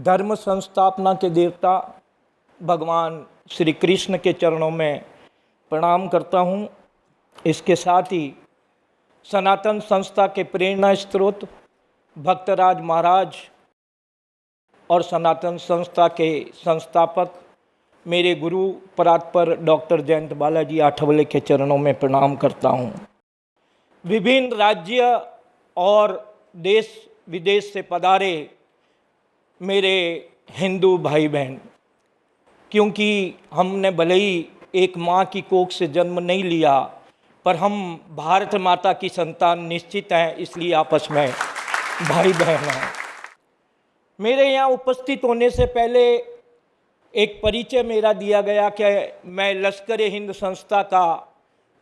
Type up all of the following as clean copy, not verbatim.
धर्म संस्थापना के देवता भगवान श्री कृष्ण के चरणों में प्रणाम करता हूँ। इसके साथ ही सनातन संस्था के प्रेरणा स्रोत भक्तराज महाराज और सनातन संस्था के संस्थापक मेरे गुरु परात्पर डॉक्टर जयंत बालाजी आठवले के चरणों में प्रणाम करता हूँ। विभिन्न राज्य और देश विदेश से पधारे मेरे हिंदू भाई बहन, क्योंकि हमने भले ही एक माँ की कोख से जन्म नहीं लिया, पर हम भारत माता की संतान निश्चित हैं, इसलिए आपस में भाई बहन हैं। मेरे यहाँ उपस्थित होने से पहले एक परिचय मेरा दिया गया कि मैं लश्कर हिंद संस्था का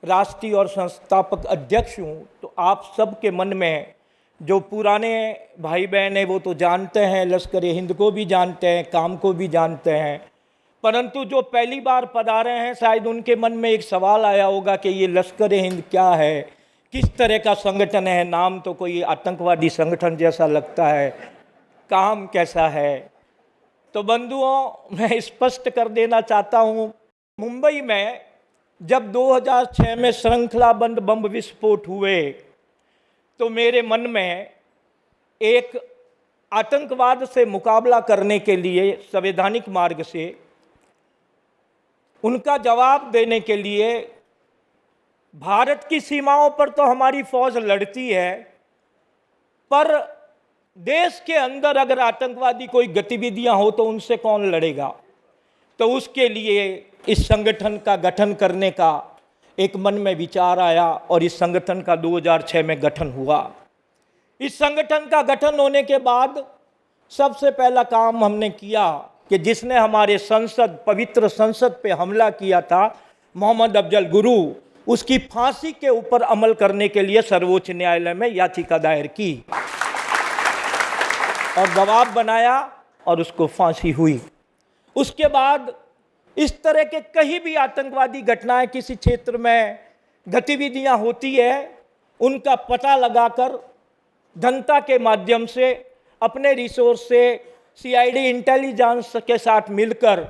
राष्ट्रीय और संस्थापक अध्यक्ष हूँ। तो आप सबके मन में जो पुराने भाई बहन हैं वो तो जानते हैं, लश्कर हिंद को भी जानते हैं, काम को भी जानते हैं, परंतु जो पहली बार पधारे हैं शायद उनके मन में एक सवाल आया होगा कि ये लश्कर हिंद क्या है, किस तरह का संगठन है। नाम तो कोई आतंकवादी संगठन जैसा लगता है, काम कैसा है। तो बंधुओं, मैं स्पष्ट कर देना चाहता हूँ, मुंबई में जब 2006 में श्रृंखलाबंद बम विस्फोट हुए तो मेरे मन में एक आतंकवाद से मुकाबला करने के लिए संवैधानिक मार्ग से उनका जवाब देने के लिए भारत की सीमाओं पर तो हमारी फौज लड़ती है, पर देश के अंदर अगर आतंकवादी कोई गतिविधियां हो तो उनसे कौन लड़ेगा। तो उसके लिए इस संगठन का गठन करने का एक मन में विचार आया और इस संगठन का 2006 में गठन हुआ। इस संगठन का गठन होने के बाद सबसे पहला काम हमने किया कि जिसने हमारे पवित्र संसद पे हमला किया था, मोहम्मद अफजल गुरु, उसकी फांसी के ऊपर अमल करने के लिए सर्वोच्च न्यायालय में याचिका दायर की और दबाव बनाया और उसको फांसी हुई। उसके बाद इस तरह के कहीं भी आतंकवादी घटनाएं किसी क्षेत्र में गतिविधियां होती है, उनका पता लगाकर जनता के माध्यम से अपने रिसोर्स से सीआईडी इंटेलिजेंस के साथ मिलकर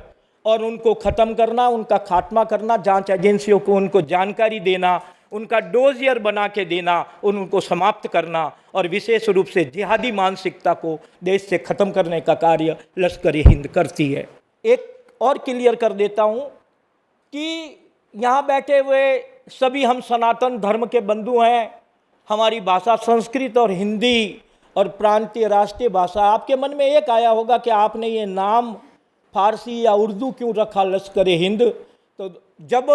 और उनको ख़त्म करना, उनका खात्मा करना, जांच एजेंसियों को उनको जानकारी देना, उनका डोजियर बना के देना, उनको समाप्त करना और विशेष रूप से जिहादी मानसिकता को देश से ख़त्म करने का कार्य लश्कर हिंद करती है। एक और क्लियर कर देता हूँ कि यहाँ बैठे हुए सभी हम सनातन धर्म के बंधु हैं। हमारी भाषा संस्कृत और हिंदी और प्रांतीय राष्ट्रीय भाषा। आपके मन में एक आया होगा कि आपने ये नाम फारसी या उर्दू क्यों रखा लश्कर हिंद। तो जब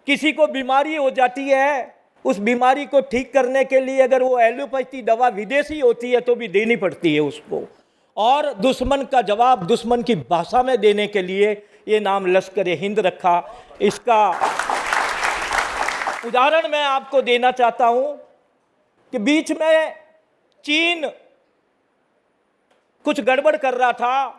किसी को बीमारी हो जाती है, उस बीमारी को ठीक करने के लिए अगर वो एलोपैथी दवा विदेशी होती है तो भी देनी पड़ती है उसको, और दुश्मन का जवाब दुश्मन की भाषा में देने के लिए ये नाम लश्कर हिंद रखा। इसका उदाहरण मैं आपको देना चाहता हूँ कि बीच में चीन कुछ गड़बड़ कर रहा था,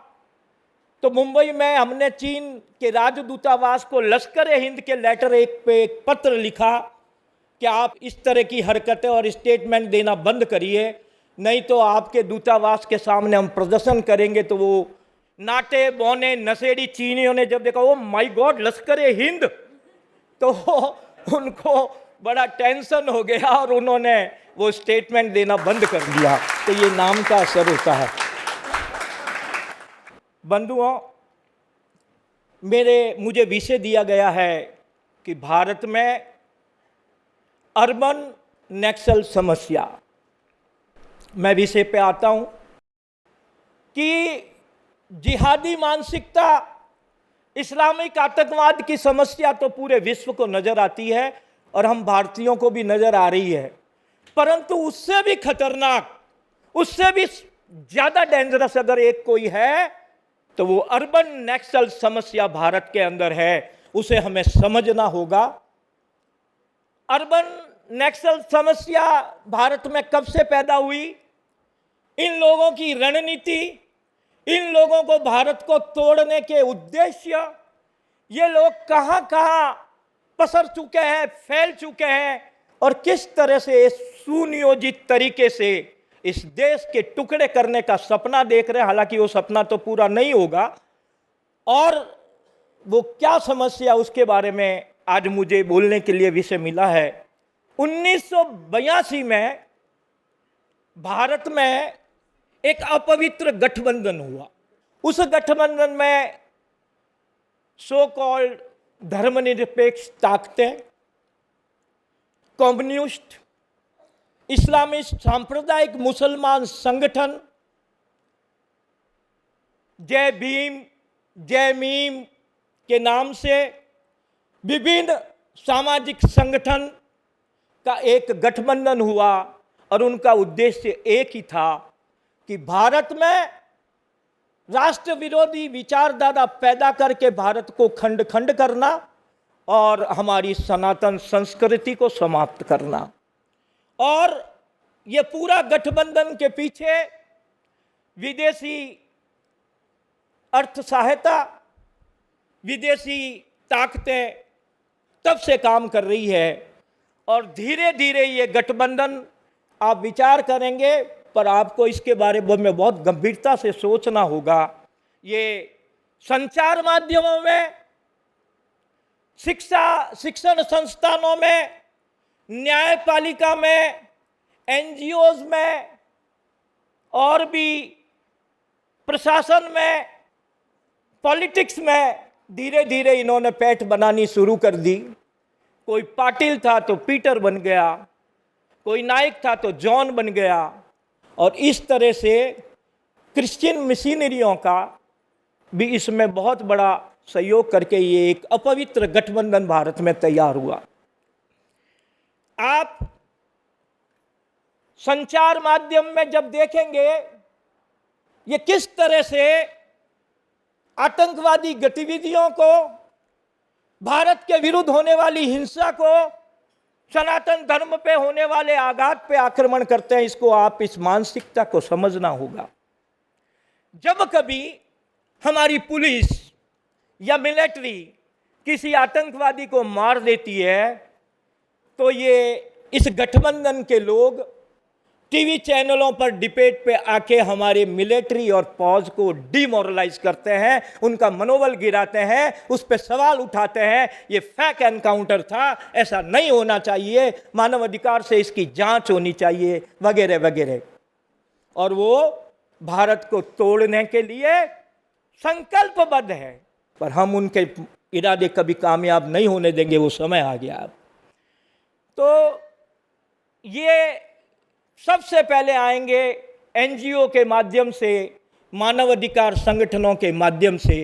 तो मुंबई में हमने चीन के राजदूतावास को लश्कर हिंद के लेटर एक पत्र लिखा कि आप इस तरह की हरकतें और स्टेटमेंट देना बंद करिए, नहीं तो आपके दूतावास के सामने हम प्रदर्शन करेंगे। तो वो नाटे बौने नशेड़ी चीनियों ने जब देखा, ओ माय गॉड लश्कर हिंद, तो उनको बड़ा टेंशन हो गया और उन्होंने वो स्टेटमेंट देना बंद कर दिया। तो ये नाम का असर होता है। बंधुओं, मुझे विषय दिया गया है कि भारत में अर्बन नक्सल समस्या। मैं विषय पे आता हूं कि जिहादी मानसिकता, इस्लामिक आतंकवाद की समस्या तो पूरे विश्व को नजर आती है और हम भारतीयों को भी नजर आ रही है, परंतु उससे भी खतरनाक, उससे भी ज्यादा डेंजरस अगर एक कोई है तो वो अर्बन नक्सल समस्या भारत के अंदर है। उसे हमें समझना होगा। अर्बन नक्सल समस्या भारत में कब से पैदा हुई, इन लोगों की रणनीति, इन लोगों को भारत को तोड़ने के उद्देश्य, ये लोग कहां कहां पसर चुके हैं, फैल चुके हैं और किस तरह से सुनियोजित तरीके से इस देश के टुकड़े करने का सपना देख रहे हैं। हालांकि वो सपना तो पूरा नहीं होगा, और वो क्या समस्या, उसके बारे में आज मुझे बोलने के लिए विषय मिला है। 1982 में भारत में एक अपवित्र गठबंधन हुआ। उस गठबंधन में सो कॉल्ड धर्मनिरपेक्ष ताकतें, कम्युनिस्ट, इस्लामिस्ट, सांप्रदायिक मुसलमान संगठन, जय भीम, जय मीम के नाम से विभिन्न सामाजिक संगठन का एक गठबंधन हुआ, और उनका उद्देश्य एक ही था कि भारत में राष्ट्र विरोधी विचारधारा पैदा करके भारत को खंड खंड करना और हमारी सनातन संस्कृति को समाप्त करना। और ये पूरा गठबंधन के पीछे विदेशी अर्थ सहायता, विदेशी ताकतें तब से काम कर रही है, और धीरे धीरे ये गठबंधन, आप विचार करेंगे पर आपको इसके बारे में बहुत गंभीरता से सोचना होगा। ये संचार माध्यमों में, शिक्षण संस्थानों में, न्यायपालिका में, एनजीओज में, और भी प्रशासन में, पॉलिटिक्स में धीरे धीरे इन्होंने पैठ बनानी शुरू कर दी। कोई पाटिल था तो पीटर बन गया, कोई नाइक था तो जॉन बन गया, और इस तरह से क्रिश्चियन मिशनरियों का भी इसमें बहुत बड़ा सहयोग करके ये एक अपवित्र गठबंधन भारत में तैयार हुआ। आप संचार माध्यम में जब देखेंगे ये किस तरह से आतंकवादी गतिविधियों को, भारत के विरुद्ध होने वाली हिंसा को, सनातन धर्म पे होने वाले आघात पे आक्रमण करते हैं, इसको आप इस मानसिकता को समझना होगा। जब कभी हमारी पुलिस या मिलिट्री किसी आतंकवादी को मार देती है तो ये इस गठबंधन के लोग टीवी चैनलों पर डिबेट पे आके हमारे मिलिट्री और फौज को डिमोरलाइज करते हैं, उनका मनोबल गिराते हैं, उस पर सवाल उठाते हैं, ये फेक एनकाउंटर था, ऐसा नहीं होना चाहिए, मानव अधिकार से इसकी जांच होनी चाहिए, वगैरह वगैरह। और वो भारत को तोड़ने के लिए संकल्पबद्ध है, पर हम उनके इरादे कभी कामयाब नहीं होने देंगे, वो समय आ गया अब। तो ये सबसे पहले आएंगे एनजीओ के माध्यम से, मानवाधिकार संगठनों के माध्यम से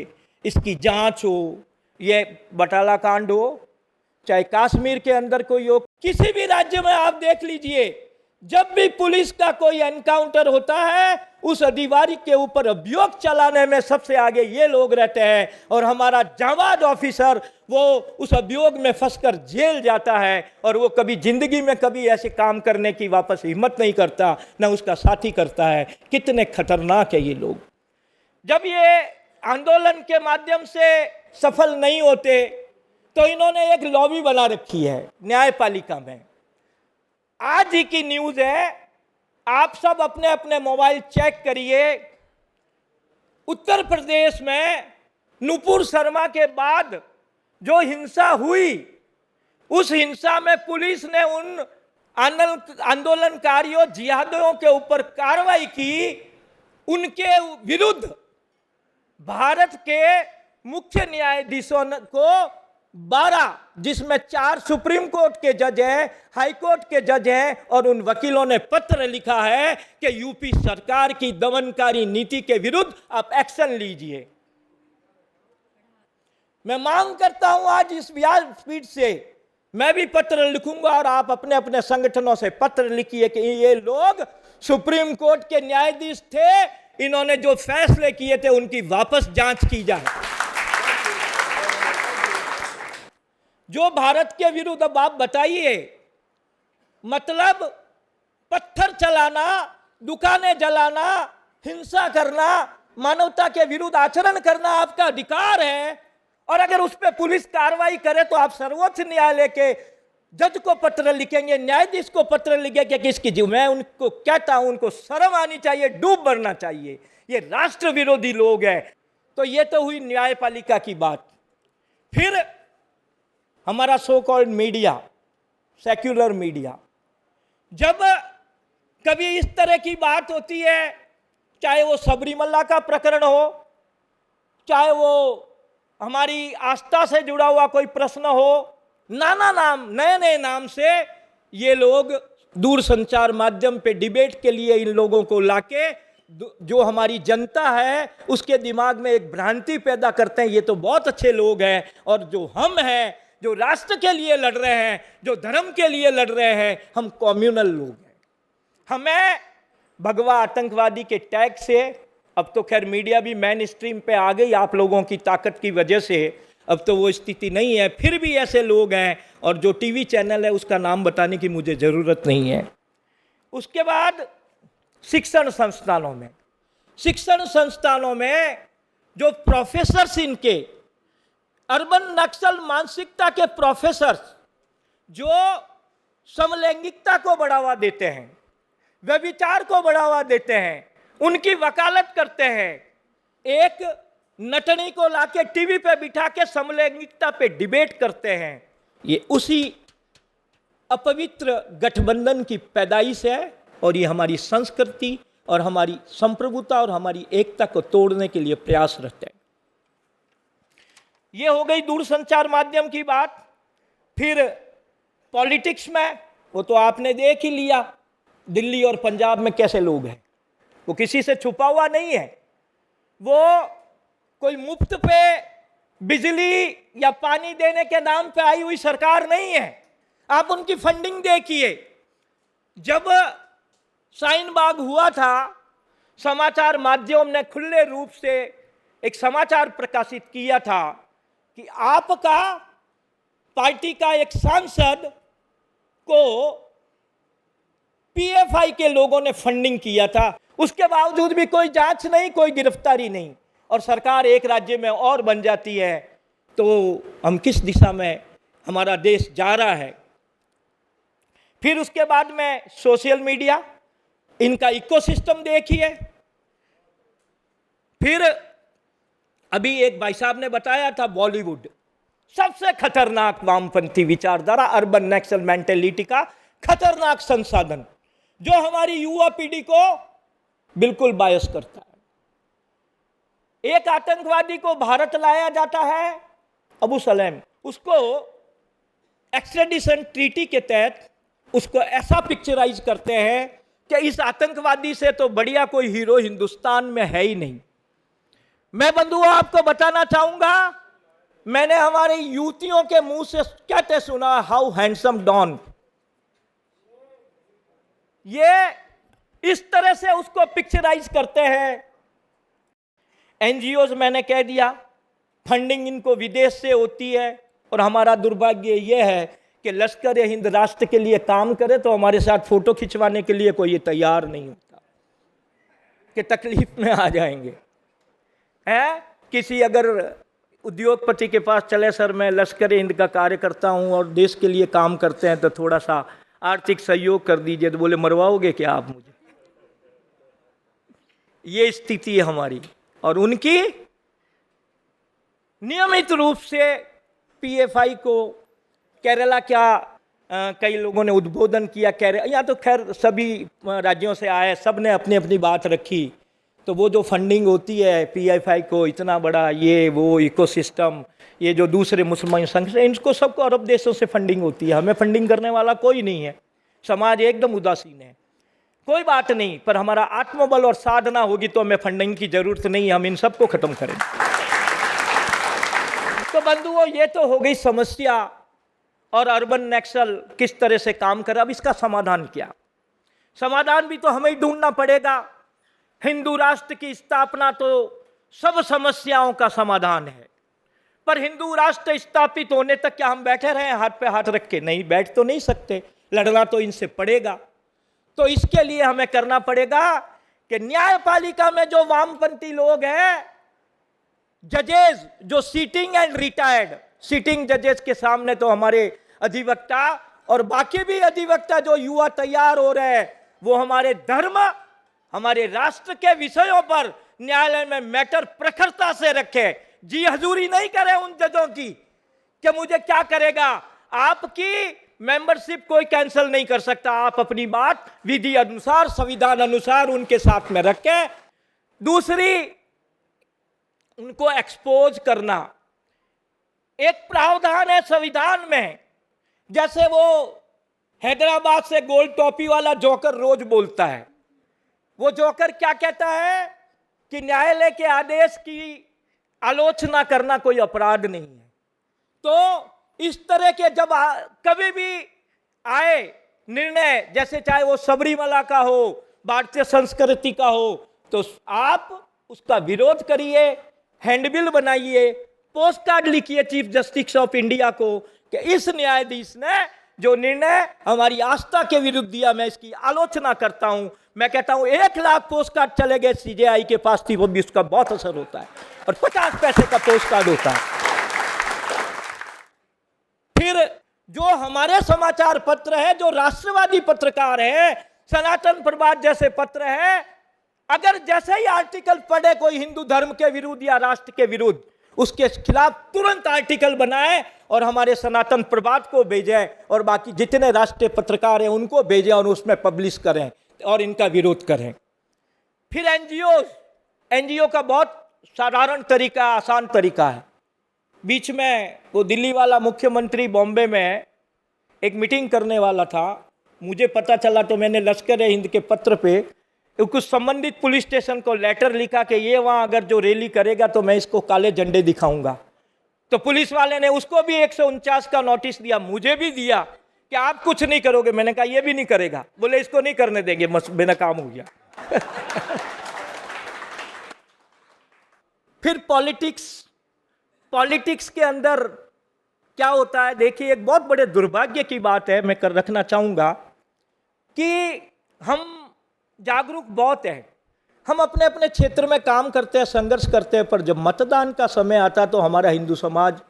इसकी जांच हो, ये बटाला कांड हो, चाहे कश्मीर के अंदर कोई हो, किसी भी राज्य में आप देख लीजिए, जब भी पुलिस का कोई एनकाउंटर होता है उस अधिकारी के ऊपर अभियोग चलाने में सबसे आगे ये लोग रहते हैं, और हमारा जाबाज ऑफिसर वो उस अभियोग में फंसकर जेल जाता है, और वो कभी जिंदगी में कभी ऐसे काम करने की वापस हिम्मत नहीं करता, ना उसका साथी करता है। कितने खतरनाक है ये लोग। जब ये आंदोलन के माध्यम से सफल नहीं होते तो इन्होंने एक लॉबी बना रखी है न्यायपालिका में। आज ही की न्यूज़ है, आप सब अपने अपने मोबाइल चेक करिए, उत्तर प्रदेश में नुपुर शर्मा के बाद जो हिंसा हुई, उस हिंसा में पुलिस ने उन आंदोलनकारियों, जिहादियों के ऊपर कार्रवाई की। उनके विरुद्ध भारत के मुख्य न्यायाधीशों को 12, जिसमें 4 सुप्रीम कोर्ट के जज हैं, हाई कोर्ट के जज हैं, और उन वकीलों ने पत्र लिखा है कि यूपी सरकार की दमनकारी नीति के विरुद्ध आप एक्शन लीजिए। मैं मांग करता हूं आज इस व्यासपीठ से, मैं भी पत्र लिखूंगा और आप अपने अपने संगठनों से पत्र लिखिए कि ये लोग सुप्रीम कोर्ट के न्यायाधीश थे, इन्होंने जो फैसले किए थे उनकी वापस जांच की जाए। जो भारत के विरुद्ध, अब आप बताइए, मतलब पत्थर चलाना, दुकानें जलाना, हिंसा करना, मानवता के विरुद्ध आचरण करना आपका अधिकार है, और अगर उस पर पुलिस कार्रवाई करे तो आप सर्वोच्च न्यायालय के जज को पत्र लिखेंगे, न्यायाधीश को पत्र लिखेंगे कि इसकी मैं उनको कहता हूं, उनको शर्म आनी चाहिए, डूब मरना चाहिए, ये राष्ट्र विरोधी लोग हैं। तो ये तो हुई न्यायपालिका की बात। फिर हमारा so called media, secular media, जब कभी इस तरह की बात होती है, चाहे वो सबरीमला का प्रकरण हो, चाहे वो हमारी आस्था से जुड़ा हुआ कोई प्रश्न हो, नाना नाम, नए नए नाम से ये लोग दूरसंचार माध्यम पे डिबेट के लिए इन लोगों को लाके जो हमारी जनता है उसके दिमाग में एक भ्रांति पैदा करते हैं, ये तो बहुत अच्छे लोग हैं, और जो हम हैं, जो राष्ट्र के लिए लड़ रहे हैं, जो धर्म के लिए लड़ रहे हैं, हम कम्युनल लोग हैं। हमें भगवा आतंकवादी के टैग से, अब तो खैर मीडिया भी मेन स्ट्रीम पे आ गई आप लोगों की ताकत की वजह से, अब तो वो स्थिति नहीं है, फिर भी ऐसे लोग हैं, और जो टीवी चैनल है उसका नाम बताने की मुझे ज़रूरत नहीं है। उसके बाद शिक्षण संस्थानों में जो प्रोफेसर्स, इनके अर्बन नक्सल मानसिकता के प्रोफेसर्स जो समलैंगिकता को बढ़ावा देते हैं, व्यभिचार को बढ़ावा देते हैं, उनकी वकालत करते हैं, एक नटनी को लाके टीवी पे बिठा के समलैंगिकता पे डिबेट करते हैं, ये उसी अपवित्र गठबंधन की पैदाइश है, और ये हमारी संस्कृति और हमारी संप्रभुता और हमारी एकता को तोड़ने के लिए प्रयासरत है। ये हो गई दूरसंचार माध्यम की बात। फिर पॉलिटिक्स में, वो तो आपने देख ही लिया, दिल्ली और पंजाब में कैसे लोग हैं, वो किसी से छुपा हुआ नहीं है, वो कोई मुफ्त पे बिजली या पानी देने के नाम पे आई हुई सरकार नहीं है। आप उनकी फंडिंग देखिए। जब शाहीन बाग हुआ था, समाचार माध्यम ने खुले रूप से एक समाचार प्रकाशित किया था कि आपका पार्टी का एक सांसद को पीएफआई के लोगों ने फंडिंग किया था, उसके बावजूद भी कोई जांच नहीं, कोई गिरफ्तारी नहीं, और सरकार एक राज्य में और बन जाती है। तो हम किस दिशा में हमारा देश जा रहा है। फिर उसके बाद में सोशल मीडिया, इनका इकोसिस्टम देखिए। फिर अभी एक भाई साहब ने बताया था, बॉलीवुड सबसे खतरनाक वामपंथी विचारधारा, अर्बन नक्सल मेंटेलिटी का खतरनाक संसाधन, जो हमारी युवा पीढ़ी को बिल्कुल बायस करता है। एक आतंकवादी को भारत लाया जाता है, अबू सलेम, उसको एक्सट्रेडिशन ट्रीटी के तहत उसको ऐसा पिक्चराइज करते हैं कि इस आतंकवादी से तो बढ़िया कोई हीरो हिंदुस्तान में है ही नहीं। मैं बंधुओं आपको बताना चाहूंगा, मैंने हमारे युवतियों के मुंह से कहते सुना, हाउ हैंडसम डॉन। ये इस तरह से उसको पिक्चराइज करते हैं। एनजीओज, मैंने कह दिया, फंडिंग इनको विदेश से होती है, और हमारा दुर्भाग्य यह है कि लश्कर हिंद राष्ट्र के लिए काम करे तो हमारे साथ फोटो खिंचवाने के लिए कोई तैयार नहीं होता, कि तकलीफ में आ जाएंगे। है किसी अगर उद्योगपति के पास चले, सर मैं लश्कर हिंद का कार्य करता हूं और देश के लिए काम करते हैं, तो थोड़ा सा आर्थिक सहयोग कर दीजिए, तो बोले मरवाओगे क्या आप मुझे। ये स्थिति है हमारी। और उनकी नियमित रूप से पीएफआई को केरला कई लोगों ने उद्बोधन किया, यहाँ तो खैर सभी राज्यों से आए, सब ने अपनी अपनी बात रखी। तो वो जो फंडिंग होती है पीएफआई को, इतना बड़ा ये वो इकोसिस्टम, ये जो दूसरे मुसलमान संघ से, इनको सबको अरब देशों से फंडिंग होती है, हमें फंडिंग करने वाला कोई नहीं है, समाज एकदम उदासीन है। कोई बात नहीं, पर हमारा आत्मबल और साधना होगी तो हमें फंडिंग की जरूरत नहीं, हम इन सबको खत्म करेंगे। तो बंधुओं, ये तो हो गई समस्या और अर्बन नक्सल किस तरह से काम कर रहा। अब इसका समाधान क्या? समाधान भी तो हमें ही ढूंढना पड़ेगा। हिंदू राष्ट्र की स्थापना तो सब समस्याओं का समाधान है, पर हिंदू राष्ट्र स्थापित होने तक क्या हम बैठे रहे हाथ पे हाथ रख के? नहीं, बैठ तो नहीं सकते, लड़ना तो इनसे पड़ेगा। तो इसके लिए हमें करना पड़ेगा कि न्यायपालिका में जो वामपंथी लोग हैं, जजेस जो सीटिंग एंड रिटायर्ड, सीटिंग जजेस के सामने तो हमारे अधिवक्ता और बाकी भी अधिवक्ता जो युवा तैयार हो रहे हैं वो हमारे धर्म, हमारे राष्ट्र के विषयों पर न्यायालय में मैटर प्रखरता से रखे, जी हजूरी नहीं करे उन जजों की कि मुझे क्या करेगा। आपकी मेंबरशिप कोई कैंसिल नहीं कर सकता, आप अपनी बात विधि अनुसार, संविधान अनुसार उनके साथ में रखें। दूसरी, उनको एक्सपोज करना। एक प्रावधान है संविधान में, जैसे वो हैदराबाद से गोल टोपी वाला जोकर रोज बोलता है, वो जोकर क्या कहता है कि न्यायालय के आदेश की आलोचना करना कोई अपराध नहीं है। तो इस तरह के जब कभी भी आए निर्णय, जैसे चाहे वो सबरीमला का हो, भारतीय संस्कृति का हो, तो आप उसका विरोध करिए, हैंडबिल बनाइए, पोस्ट कार्ड लिखिए चीफ जस्टिस ऑफ इंडिया को कि इस न्यायाधीश ने जो निर्णय हमारी आस्था के विरुद्ध दिया, मैं इसकी आलोचना करता हूं। मैं कहता हूं 1 लाख पोस्ट कार्ड चले गए सीजेआई के पास थी, वो भी उसका बहुत असर होता है, और 50 पैसे का पोस्ट कार्ड होता है। फिर जो हमारे समाचार पत्र है, जो राष्ट्रवादी पत्रकार है, सनातन प्रभात जैसे पत्र है, अगर जैसे ही आर्टिकल पढ़े कोई हिंदू धर्म के विरुद्ध या राष्ट्र के विरुद्ध, उसके खिलाफ तुरंत आर्टिकल बनाए और हमारे सनातन प्रभात को भेजे और बाकी जितने राष्ट्रीय पत्रकार हैं उनको भेजें और उसमें पब्लिश करें और इनका विरोध करें। फिर एनजीओ का बहुत साधारण तरीका, आसान तरीका है। बीच में वो दिल्ली वाला मुख्यमंत्री बॉम्बे में एक मीटिंग करने वाला था, मुझे पता चला तो मैंने लश्कर हिंद के पत्र पे कुछ संबंधित पुलिस स्टेशन को लेटर लिखा कि ये वहाँ अगर जो रैली करेगा तो मैं इसको काले झंडे दिखाऊंगा। तो पुलिस वाले ने उसको भी 149 का नोटिस दिया, मुझे भी दिया कि आप कुछ नहीं करोगे। मैंने कहा ये भी नहीं करेगा, बोले इसको नहीं करने देंगे, बेनकाम हो गया। फिर पॉलिटिक्स के अंदर क्या होता है, देखिए एक बहुत बड़े दुर्भाग्य की बात है, मैं कर रखना चाहूँगा कि हम जागरूक बहुत हैं, हम अपने अपने क्षेत्र में काम करते हैं, संघर्ष करते हैं, पर जब मतदान का समय आता है तो हमारा हिंदू समाज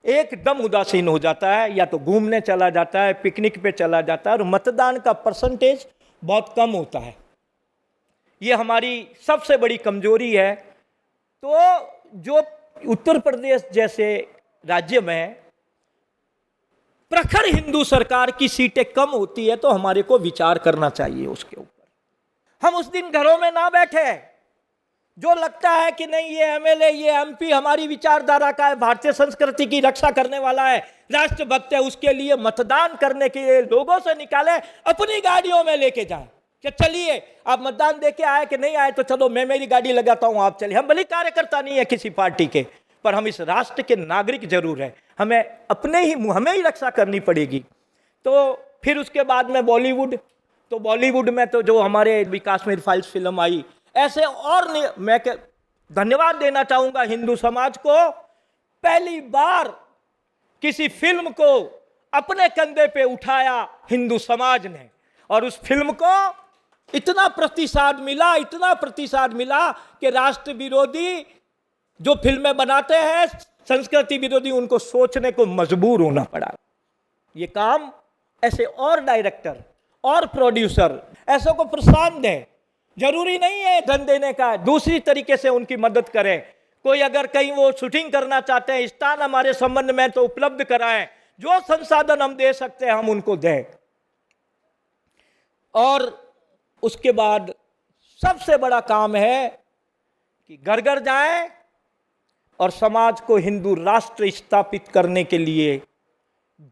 एकदम उदासीन हो जाता है, या तो घूमने चला जाता है, पिकनिक पे चला जाता है, और मतदान का परसेंटेज बहुत कम होता है। ये हमारी सबसे बड़ी कमजोरी है। तो जो उत्तर प्रदेश जैसे राज्य में प्रखर हिंदू सरकार की सीटें कम होती है तो हमारे को विचार करना चाहिए उसके ऊपर। हम उस दिन घरों में ना बैठे, जो लगता है कि नहीं ये एमएलए, ये एमपी हमारी विचारधारा का है, भारतीय संस्कृति की रक्षा करने वाला है, राष्ट्रभक्त है, उसके लिए मतदान करने के लिए लोगों से निकाले, अपनी गाड़ियों में लेके जाए कि चलिए आप मतदान देके आए कि नहीं आए तो चलो मैं मेरी गाड़ी लगाता हूं, आप चलिए। हम भले कार्यकर्ता नहीं है किसी पार्टी के, पर हम इस राष्ट्र के नागरिक जरूर हैं, हमें हमें ही रक्षा करनी पड़ेगी। तो फिर उसके बाद में बॉलीवुड में तो जो हमारे विकास में फाइल्स फिल्म आई, ऐसे और मैं धन्यवाद देना चाहूंगा हिंदू समाज को, पहली बार किसी फिल्म को अपने कंधे पे उठाया हिंदू समाज ने, और उस फिल्म को इतना प्रतिसाद मिला कि राष्ट्र विरोधी जो फिल्में बनाते हैं, संस्कृति विरोधी, उनको सोचने को मजबूर होना पड़ा। ये काम ऐसे और डायरेक्टर और प्रोड्यूसर ऐसों को प्रोत्साहन दें, जरूरी नहीं है धन देने का, दूसरी तरीके से उनकी मदद करें। कोई अगर कहीं वो शूटिंग करना चाहते हैं, स्थान हमारे संबंध में तो उपलब्ध कराएं, जो संसाधन हम दे सकते हैं हम उनको दें। और उसके बाद सबसे बड़ा काम है कि घर घर जाएं और समाज को हिंदू राष्ट्र स्थापित करने के लिए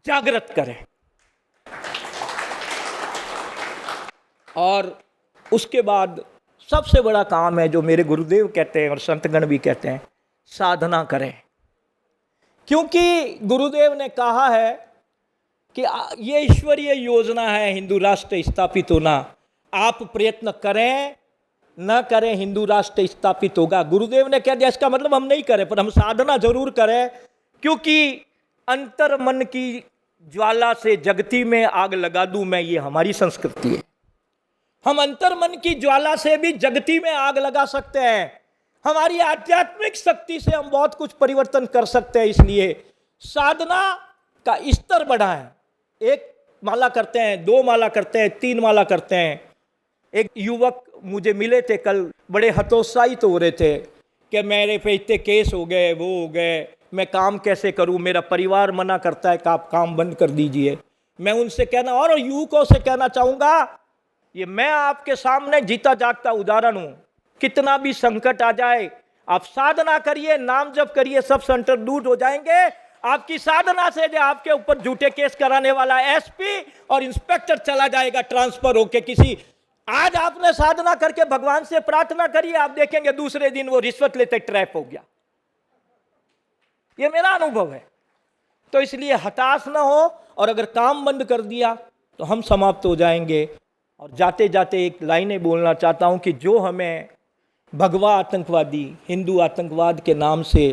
जागृत करें। और उसके बाद सबसे बड़ा काम है जो मेरे गुरुदेव कहते हैं और संतगण भी कहते हैं, साधना करें। क्योंकि गुरुदेव ने कहा है कि ये ईश्वरीय योजना है हिंदू राष्ट्र स्थापित होना, आप प्रयत्न करें न करें हिंदू राष्ट्र स्थापित होगा। गुरुदेव ने कह दिया, इसका मतलब हम नहीं करें पर हम साधना जरूर करें, क्योंकि अंतर मन की ज्वाला से जगती में आग लगा दूं मैं, ये हमारी संस्कृति है। हम अंतर मन की ज्वाला से भी जगती में आग लगा सकते हैं, हमारी आध्यात्मिक शक्ति से हम बहुत कुछ परिवर्तन कर सकते हैं। इसलिए साधना का स्तर बढ़ाएं। एक माला करते हैं, 2 माला करते हैं, 3 माला करते हैं। एक युवक मुझे मिले थे कल, बड़े हतोत्साहित हो रहे थे कि मेरे पे इतने केस हो गए, वो हो गए, मैं काम कैसे करूं, मेरा परिवार मना करता है कि आप काम बंद कर दीजिए। मैं उनसे कहना और युवकों से कहना चाहूँगा, ये मैं आपके सामने जीता जागता उदाहरण हूँ। कितना भी संकट आ जाए, आप साधना करिए, नाम जप करिए, सब संकट दूर हो जाएंगे। आपकी साधना से जो आपके ऊपर झूठे केस कराने वाला एसपी और इंस्पेक्टर चला जाएगा ट्रांसफर होके किसी। आज आपने साधना करके भगवान से प्रार्थना करिए, आप देखेंगे दूसरे दिन वो रिश्वत लेते ट्रैप हो गया। ये मेरा अनुभव है। तो इसलिए हताश ना हो, और अगर काम बंद कर दिया तो हम समाप्त हो जाएंगे। और जाते जाते एक लाइनें बोलना चाहता हूं कि जो हमें भगवा आतंकवादी, हिंदू आतंकवाद के नाम से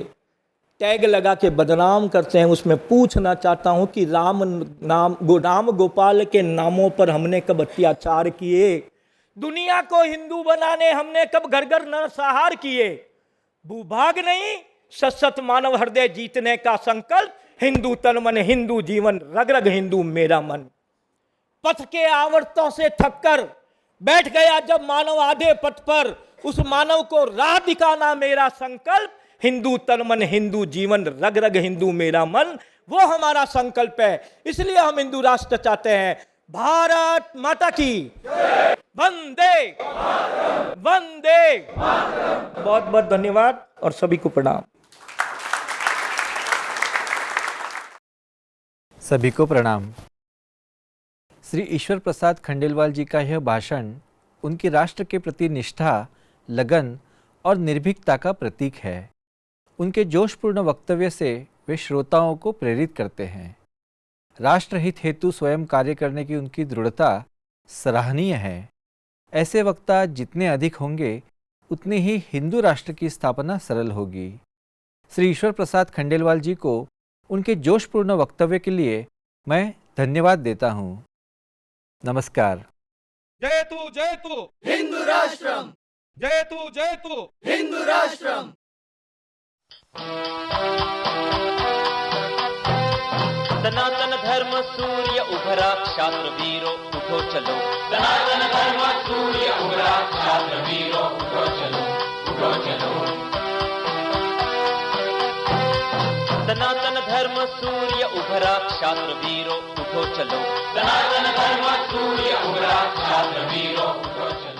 टैग लगा के बदनाम करते हैं, उसमें पूछना चाहता हूं कि राम गोपाल के नामों पर हमने कब अत्याचार किए? दुनिया को हिंदू बनाने हमने कब घर घर नरसंहार किए? भूभाग नहीं, सशक्त मानव हृदय जीतने का संकल्प, हिंदू तन मन, हिंदू जीवन, रग रग हिंदू मेरा मन। पथ के आवर्तों से थककर बैठ गया जब मानव आधे पथ पर, उस मानव को राह दिखाना मेरा संकल्प, हिंदू तन मन, हिंदू जीवन, रग रग हिंदू मेरा मन, वो हमारा संकल्प है। इसलिए हम हिंदू राष्ट्र चाहते हैं। भारत माता की वंदे वंदे। बहुत बहुत धन्यवाद और सभी को प्रणाम। सभी को प्रणाम। श्री ईश्वर प्रसाद खंडेलवाल जी का यह भाषण उनकी राष्ट्र के प्रति निष्ठा, लगन और निर्भीकता का प्रतीक है। उनके जोशपूर्ण वक्तव्य से वे श्रोताओं को प्रेरित करते हैं। राष्ट्रहित हेतु स्वयं कार्य करने की उनकी दृढ़ता सराहनीय है। ऐसे वक्ता जितने अधिक होंगे उतनी ही हिंदू राष्ट्र की स्थापना सरल होगी। श्री ईश्वर प्रसाद खंडेलवाल जी को उनके जोशपूर्ण वक्तव्य के लिए मैं धन्यवाद देता हूँ। नमस्कार। जयतु हिंदू राष्ट्रम, जयतु हिंदू राष्ट्रम। सनातन धर्म सूर्य उभरा, क्षात्र वीरो उठो चलो। सनातन धर्म सूर्य उभरा, क्षात्र वीरो उठो चलो, उठो चलो। सनातन धर्म सूर्य उभरा, क्षात्र वीरो उठो चलो। सनातन धर्म सूर्य उभरा, क्षात्र वीरो उठो चलो।